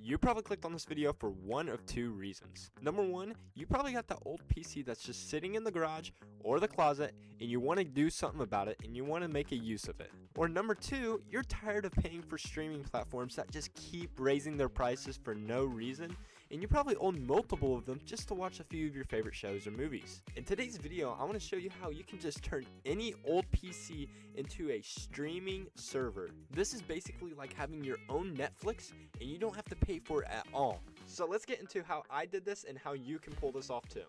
You probably clicked on this video for one of two reasons. Number one, you probably got the old PC that's just sitting in the garage or the closet and you want to do something about it and you want to make a use of it. Or number two, you're tired of paying for streaming platforms that just keep raising their prices for no reason, and you probably own multiple of them just to watch a few of your favorite shows or movies. In today's video, I want to show you how you can just turn any old PC into a streaming server. This is basically like having your own Netflix and you don't have to pay for it at all. So let's get into how I did this and how you can pull this off too.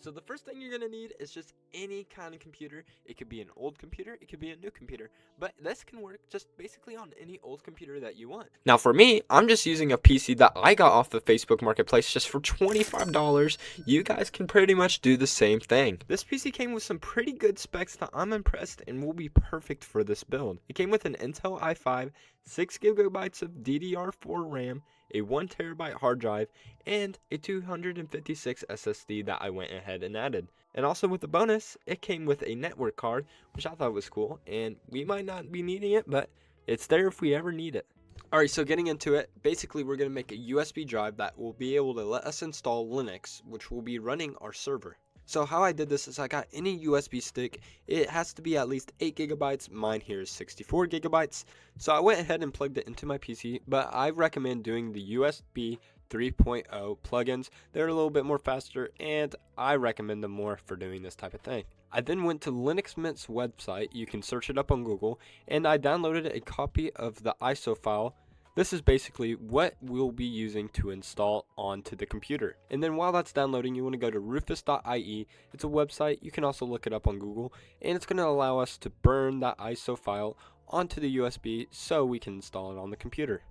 So the first thing you're going to need is just any kind of computer. It could be an old computer, it could be a new computer, but this can work just basically on any old computer that you want. Now for me, I'm just using a PC that I got off the Facebook Marketplace just for $25. You guys can pretty much do the same thing. This PC came with some pretty good specs that I'm impressed and will be perfect for this build. It came with an Intel i5, 6GB of DDR4 RAM, a 1TB hard drive, and a 256 SSD that I went ahead and added. And also with the bonus, it came with a network card, which I thought was cool, and we might not be needing it, but it's there if we ever need it. Alright, so getting into it, basically we're going to make a USB drive that will be able to let us install Linux, which will be running our server. So how I did this is I got any USB stick. It has to be at least 8GB. Mine here is 64GB. So I went ahead and plugged it into my PC, but I recommend doing the USB 3.0 plugins. They're a little bit more faster and I recommend them more for doing this type of thing. I then went to Linux Mint's website. You can search it up on Google, and I downloaded a copy of the ISO file. This is basically what we'll be using to install onto the computer. And then while that's downloading, you want to go to rufus.ie. It's a website. You can also look it up on Google, and it's going to allow us to burn that ISO file onto the USB so we can install it on the computer.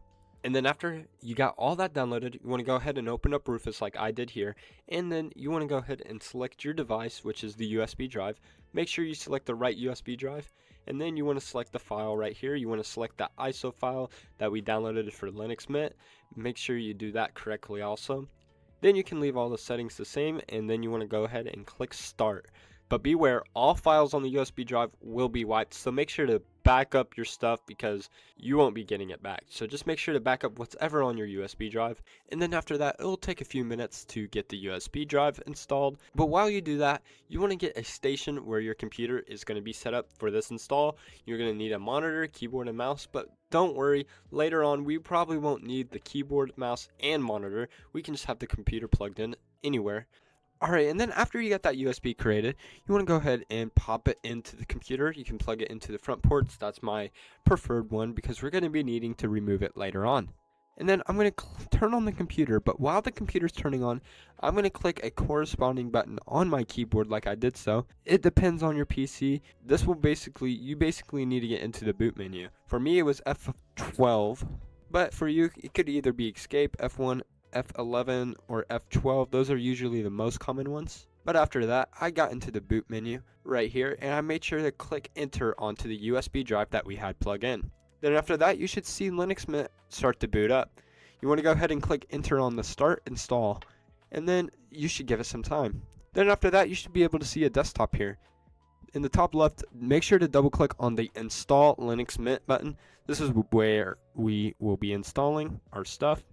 And then after you got all that downloaded, you want to go ahead and open up Rufus like I did here, and then you want to go ahead and select your device, which is the USB drive. Make sure you select the right USB drive, and then you want to select the file right here. You want to select that ISO file that we downloaded for Linux Mint. Make sure you do that correctly also. Then you can leave all the settings the same, and then you want to go ahead and click start. But beware, all files on the USB drive will be wiped, so make sure to back up your stuff because you won't be getting it back. So just make sure to back up whatever on your USB drive, and then after that, it'll take a few minutes to get the USB drive installed. But while you do that, you want to get a station where your computer is going to be set up for this install. You're going to need a monitor, keyboard, and mouse, but don't worry, later on we probably won't need the keyboard, mouse, and monitor. We can just have the computer plugged in anywhere. Alright, and then after you got that USB created, you want to go ahead and pop it into the computer. You can plug it into the front ports. That's my preferred one because we're going to be needing to remove it later on. And then I'm going to turn on the computer, but while the computer's turning on, I'm going to click a corresponding button on my keyboard like I did so. It depends on your PC. This will you basically need to get into the boot menu. For me, it was F12, but for you, it could either be Escape, F1, F11 or F12. Those are usually the most common ones. But after that, I got into the boot menu right here, and I made sure to click enter onto the USB drive that we had plugged in. Then after that, you should see Linux Mint start to boot up. You want to go ahead and click enter on the start install, and then you should give it some time. Then after that, you should be able to see a desktop here. In the top left, make sure to double click on the install Linux Mint button. This is where we will be installing our stuff.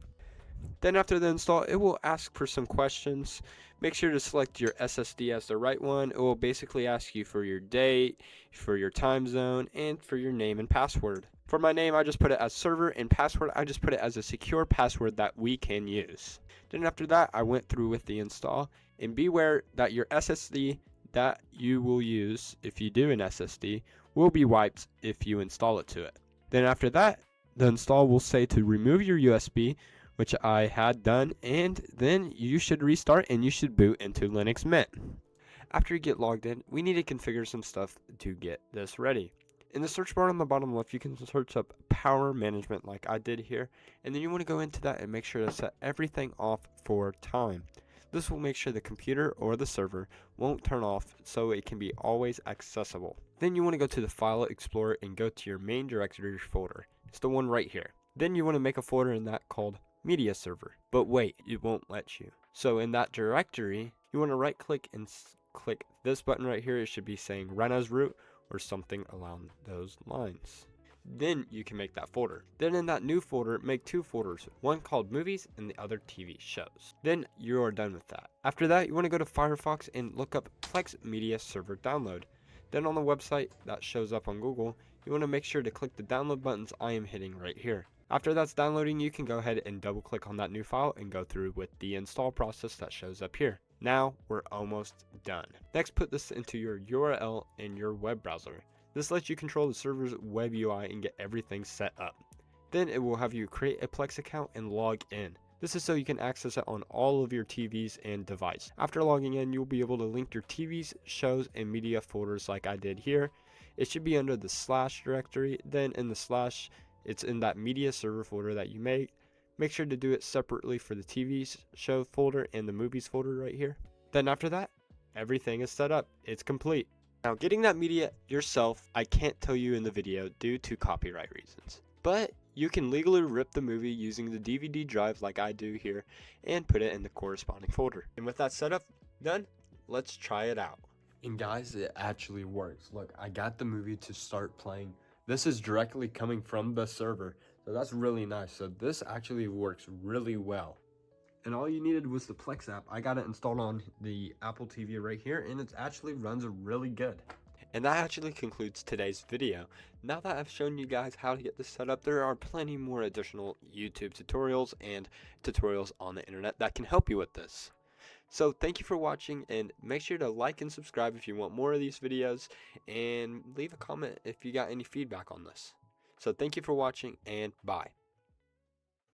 Then after the install, it will ask for some questions. Make sure to select your SSD as the right one. It will basically ask you for your date, for your time zone, and for your name and password. For my name, I just put it as server, and password, I just put it as a secure password that we can use. Then after that, I went through with the install, and beware that your SSD that you will use if you do an SSD will be wiped if you install it to it. Then after that, the install will say to remove your USB, which I had done, and then you should restart and you should boot into Linux Mint. After you get logged in, we need to configure some stuff to get this ready. In the search bar on the bottom left, you can search up power management like I did here, and then you want to go into that and make sure to set everything off for time. This will make sure the computer or the server won't turn off so it can be always accessible. Then you want to go to the File Explorer and go to your main directory folder. It's the one right here. Then you want to make a folder in that called Media Server. But wait, it won't let you. So in that directory, you want to right click and click this button right here. It should be saying run as root or something along those lines. then you can make that folder. Then in that new folder, make 2 folders, one called movies and the other TV shows. Then you are done with that. After that, you want to go to Firefox and look up Plex Media Server Download. Then on the website that shows up on Google, you want to make sure to click the download buttons I am hitting right here. After that's downloading, you can go ahead and double click on that new file and go through with the install process that shows up here. Now we're almost done. Next, put this into your URL in your web browser. This lets you control the server's web UI and get everything set up. Then it will have you create a Plex account and log in. This is so you can access it on all of your TVs and device. After logging in, you'll be able to link your TVs, shows, and media folders like I did here. It should be under the slash directory. Then in the slash, it's in that media server folder that you made. Make sure to do it separately for the TVs show folder and the movies folder right here. Then after that, everything is set up. It's complete. Now getting that media yourself, I can't tell you in the video due to copyright reasons. But you can legally rip the movie using the DVD drive like I do here and put it in the corresponding folder. And with that setup done, let's try it out. And guys, it actually works. Look, I got the movie to start playing. This is directly coming from the server, so that's really nice. So this actually works really well. And all you needed was the Plex app. I got it installed on the Apple TV right here, and it actually runs really good. And that actually concludes today's video. Now that I've shown you guys how to get this set up, there are plenty more additional YouTube tutorials and tutorials on the internet that can help you with this. So thank you for watching, and make sure to like and subscribe if you want more of these videos, and leave a comment if you got any feedback on this. So thank you for watching, and bye.